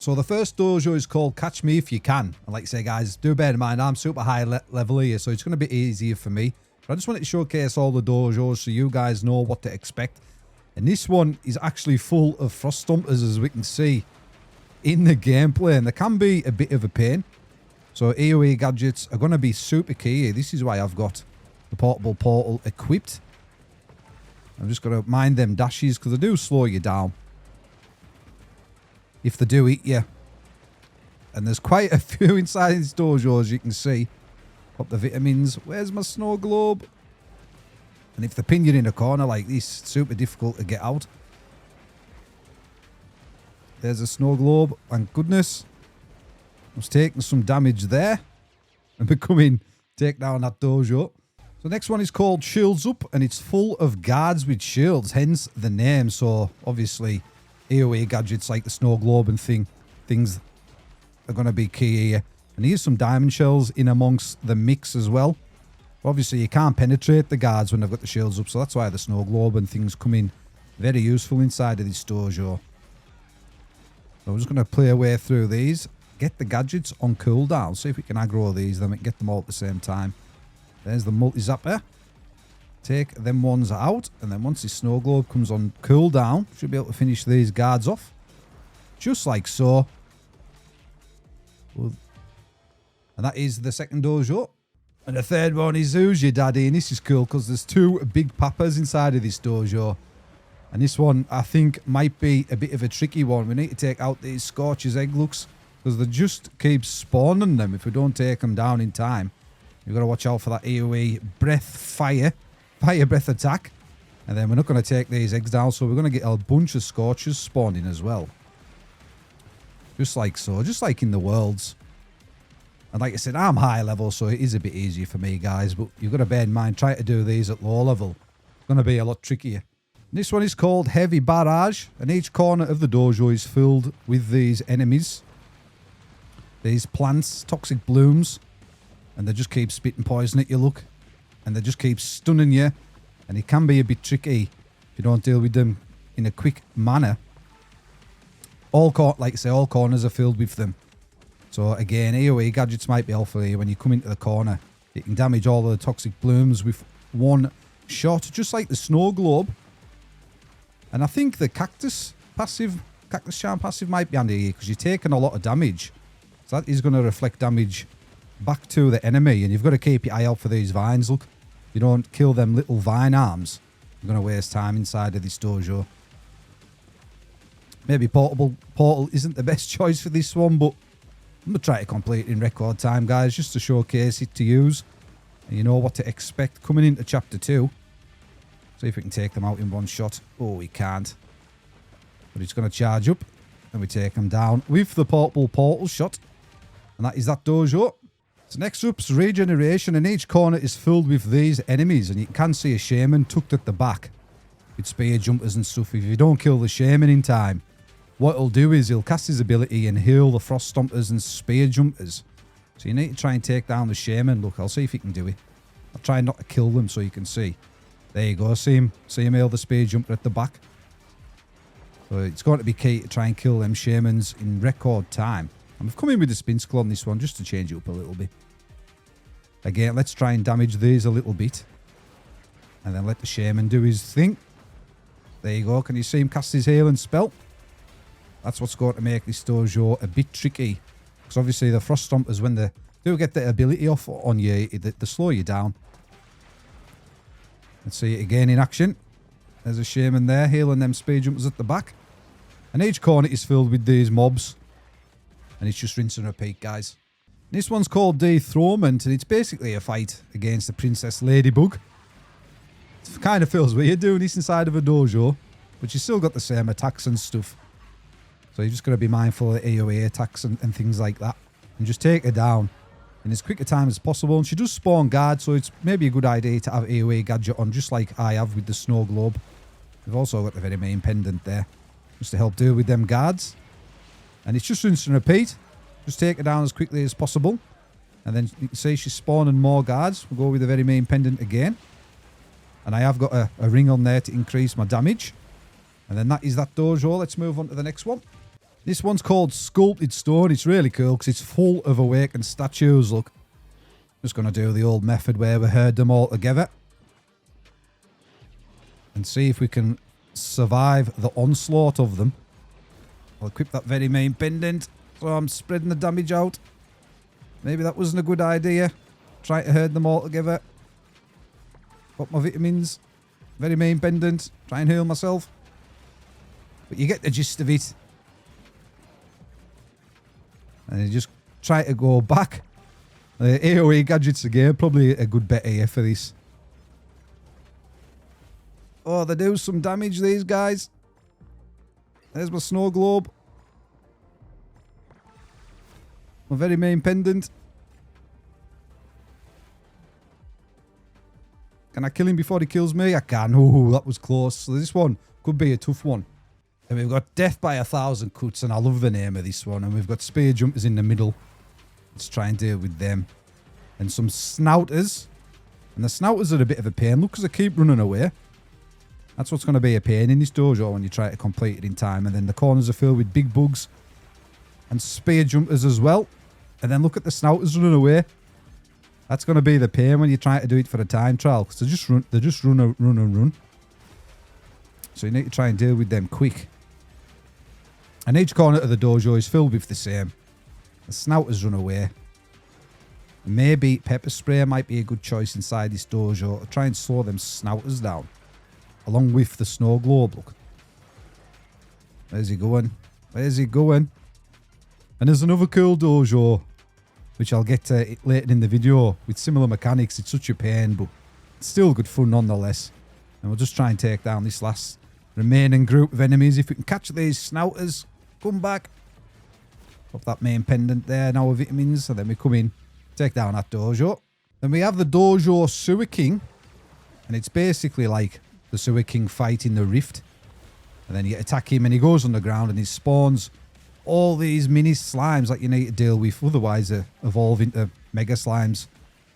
So the first dojo is called Catch Me If You Can. And like I say, guys, do bear in mind, I'm super high level here, so it's going to be easier for me. But I just wanted to showcase all the dojos so you guys know what to expect. And this one is actually full of frost stompers, as we can see in the gameplay. And they can be a bit of a pain. So AoE gadgets are going to be super key here. This is why I've got the portable portal equipped. I'm just going to mind them dashes because they do slow you down if they do eat you. And there's quite a few inside this dojo, as you can see. Pop the vitamins. Where's my snow globe? And if they pin you in a corner like this, it's super difficult to get out. There's a snow globe. Thank goodness. I was taking some damage there and becoming take down that dojo. So the next one is called Shields Up, and it's full of guards with shields, hence the name. So obviously AoE gadgets like the snow globe and things are going to be key here. And here's some diamond shells in amongst the mix as well. Obviously you can't penetrate the guards when they've got the shields up, so that's why the snow globe and things come in very useful inside of this dojo. So I'm just going to play away through these. Get the gadgets on cooldown. See if we can aggro these, then we can get them all at the same time. There's the multi-zapper. Take them ones out, and then once the snow globe comes on cooldown, should be able to finish these guards off. Just like so. And that is the second dojo. And the third one is Who's Your Daddy, and this is cool because there's two big papas inside of this dojo. And this one, I think, might be a bit of a tricky one. We need to take out these Scorcher's egg looks because they just keep spawning them if we don't take them down in time. You've got to watch out for that AoE fire breath attack. And then we're not going to take these eggs down, so we're going to get a bunch of Scorchers spawning as well. Just like so, just like in the Worlds. And like I said, I'm high level, so it is a bit easier for me, guys. But you've got to bear in mind, trying to do these at low level, it's going to be a lot trickier. This one is called Heavy Barrage, and each corner of the dojo is filled with these enemies. These plants, toxic blooms, and they just keep spitting poison at you, look. And they just keep stunning you, and it can be a bit tricky if you don't deal with them in a quick manner. Like I say, all corners are filled with them. So again, AoE gadgets might be helpful here when you come into the corner. You can damage all the toxic blooms with one shot, just like the snow globe. And I think the cactus charm passive might be handy here because you're taking a lot of damage. So that is going to reflect damage back to the enemy, and you've got to keep your eye out for these vines. Look, if you don't kill them little vine arms, you're going to waste time inside of this dojo. Maybe portal isn't the best choice for this one, but I'm going to try to complete it in record time, guys, just to showcase it to use. And you know what to expect coming into Chapter 2. See if we can take them out in one shot. Oh, we can't. But it's going to charge up, and we take them down with the portal shot. And that is that dojo. So next up's Regeneration, and each corner is filled with these enemies. And you can see a shaman tucked at the back with spear jumpers and stuff. If you don't kill the shaman in time, what he'll do is he'll cast his ability and heal the frost stompers and spear jumpers. So you need to try and take down the shaman. Look, I'll see if he can do it. I'll try not to kill them so you can see. There you go. See him heal the spear jumper at the back. So it's going to be key to try and kill them shamans in record time. I'm coming with the spin skull on this one just to change it up a little bit. Again, let's try and damage these a little bit. And then let the shaman do his thing. There you go. Can you see him cast his healing spell? That's what's going to make this dojo a bit tricky. Because obviously the frost stompers, when they do get the ability off on you, they slow you down. Let's see it again in action. There's a shaman there healing them speed jumpers at the back. And each corner is filled with these mobs. And it's just rinse and repeat, guys. This one's called Dethrowment, and it's basically a fight against the Princess Ladybug. It kind of feels weird doing this inside of a dojo, but you still got the same attacks and stuff. So you're just got to be mindful of the AoE attacks and things like that. And just take her down in as quick a time as possible. And she does spawn guards, so it's maybe a good idea to have AoE gadget on, just like I have with the snow globe. We've also got the very main pendant there, just to help deal with them guards. And it's just rinse and repeat. Just take her down as quickly as possible. And then you can see she's spawning more guards. We'll go with the very main pendant again. And I have got a ring on there to increase my damage. And then that is that dojo. Let's move on to the next one. This one's called Sculpted Stone. It's really cool because it's full of awakened statues, look. Just going to do the old method where we herd them all together. And see if we can survive the onslaught of them. I'll equip that very main pendant. So I'm spreading the damage out. Maybe that wasn't a good idea. Try to herd them all together. Got my vitamins. Very main pendant. Try and heal myself. But you get the gist of it. And you just try to go back. The AoE gadgets again. Probably a good bet here for this. Oh, they do some damage, these guys. There's my snow globe. My very main pendant. Can I kill him before he kills me? I can. Oh, that was close. So this one could be a tough one. And we've got Death by 1,000 Cuts, and I love the name of this one. And we've got Spear Jumpers in the middle. Let's try and deal with them. And some Snouters. And the Snouters are a bit of a pain. Look, because they keep running away. That's what's going to be a pain in this dojo when you try to complete it in time. And then the corners are filled with big bugs. And Spear Jumpers as well. And then look at the Snouters running away. That's going to be the pain when you try to do it for a time trial. Because they just run. So you need to try and deal with them quick. And each corner of the dojo is filled with the same. The Snouters run away. Maybe pepper spray might be a good choice inside this dojo. Try and slow them Snouters down. Along with the snow globe, look. Where's he going? Where's he going? And there's another cool dojo, which I'll get to later in the video, with similar mechanics. It's such a pain, but it's still good fun nonetheless. And we'll just try and take down this last remaining group of enemies. If we can catch these Snouters, come back. Pop that main pendant there, now with vitamins. And then we come in, take down that dojo. Then we have the dojo Sewer King. And it's basically like the Sewer King fighting the rift. And then you attack him and he goes underground and he spawns all these mini slimes that you need to deal with. Otherwise they evolve into mega slimes.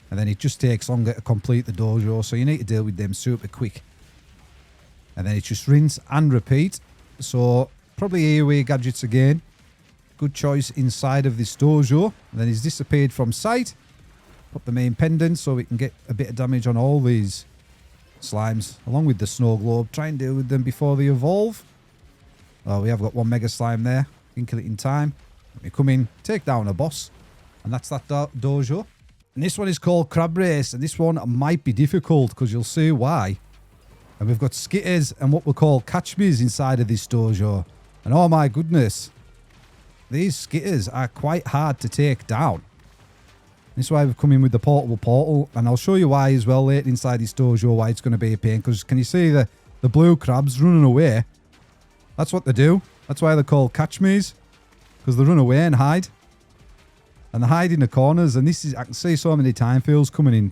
And then it just takes longer to complete the dojo. So you need to deal with them super quick. And then it's just rinse and repeat. So probably AoE gadgets again. Good choice inside of this dojo. And then he's disappeared from sight. Put the main pendant so we can get a bit of damage on all these slimes, along with the snow globe. Try and deal with them before they evolve. Oh, we have got one mega slime there. Can kill it in time. Let me come in, take down a boss. And that's that dojo. And this one is called Crab Race. And this one might be difficult because you'll see why. And we've got skitters and what we call catch-me's inside of this dojo. And oh my goodness. These skitters are quite hard to take down. This is why we've come in with the portable portal. And I'll show you why as well later inside this dojo, why it's going to be a pain. Because can you see the blue crabs running away? That's what they do. That's why they're called catch-me's. Because they run away and hide. And they hide in the corners. And this is, I can see so many time fields coming in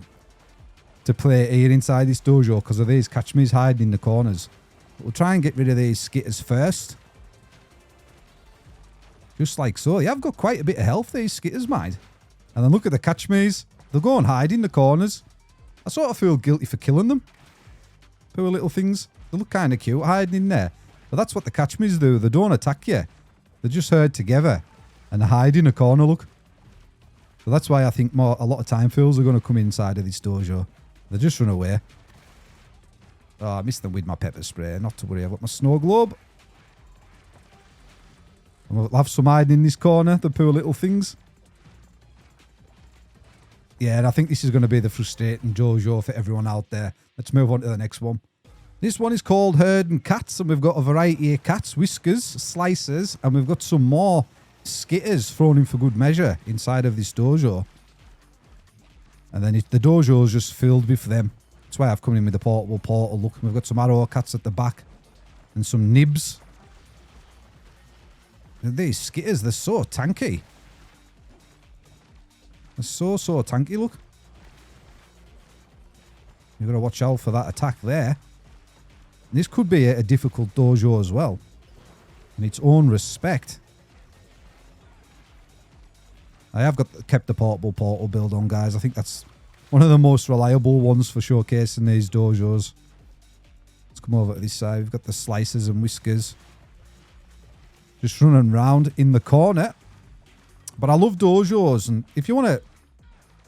to play here inside this dojo because of these catch-me's hiding in the corners. But we'll try and get rid of these skitters first. Just like so. Yeah, I've got quite a bit of health, these skitters, mind. And then look at the catch-me's. They'll go and hide in the corners. I sort of feel guilty for killing them. Poor little things. They look kind of cute hiding in there. But that's what the catch-me's do. They don't attack you. They just herd together. And they hide in a corner, look. So that's why I think a lot of time fills are going to come inside of this dojo. They just run away. Oh, I missed them with my pepper spray. Not to worry. I've got my snow globe. And we'll have some hiding in this corner. The poor little things. Yeah, and I think this is going to be the frustrating dojo for everyone out there. Let's move on to the next one. This one is called Herding Cats, and we've got a variety of cats, whiskers, slicers, and we've got some more skitters thrown in for good measure inside of this dojo. And then the dojo is just filled with them. That's why I've come in with the portable portal. Look, we've got some arrow cats at the back and some nibs. And these skitters, they're so tanky. They're so tanky, look. You've got to watch out for that attack there. This could be a difficult dojo as well. In its own respect. I have kept the portable portal build on, guys. I think that's one of the most reliable ones for showcasing these dojos. Let's come over to this side. We've got the slicers and whiskers. just running around in the corner. But I love dojos, and if you want to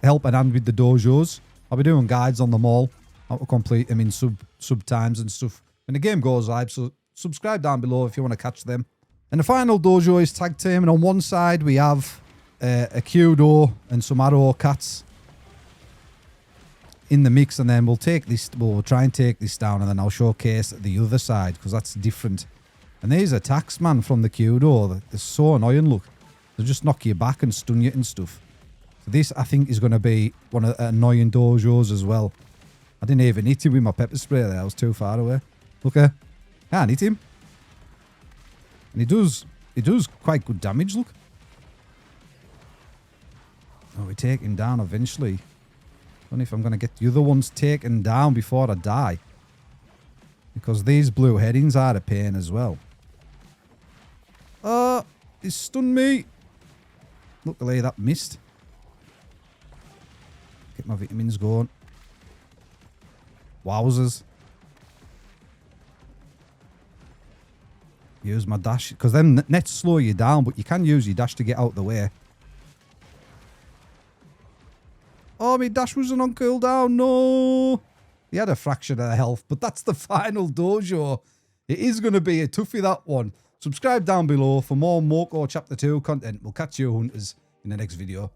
help an hand with the dojos, I'll be doing guides on them all, how to complete them in sub times and stuff when the game goes live. So subscribe down below if you want to catch them. And the final dojo is tag team, and on one side we have a Kudo and some Arrow cats in the mix, and then we'll try and take this down, and then I'll showcase the other side because that's different. And these attacks, man, from the Kudo, they're so annoying. Look, they just knock you back and stun you and stuff. So this, I think, is going to be one of the annoying dojos as well. I didn't even hit him with my pepper spray there. I was too far away. Look, can't hit him. And he does quite good damage, look. Oh, we take him down eventually. I don't know if I'm going to get the other ones taken down before I die. Because these blue headings are a pain as well. Oh, he stunned me. Luckily that missed. Get my vitamins going. Wowzers. Use my dash. Because them nets slow you down, but you can use your dash to get out the way. Oh, my dash wasn't on cooldown. No. He had a fraction of the health, but that's the final dojo. It is going to be a toughie, that one. Subscribe down below for more Moco Chapter 2 content. We'll catch you, hunters, in the next video.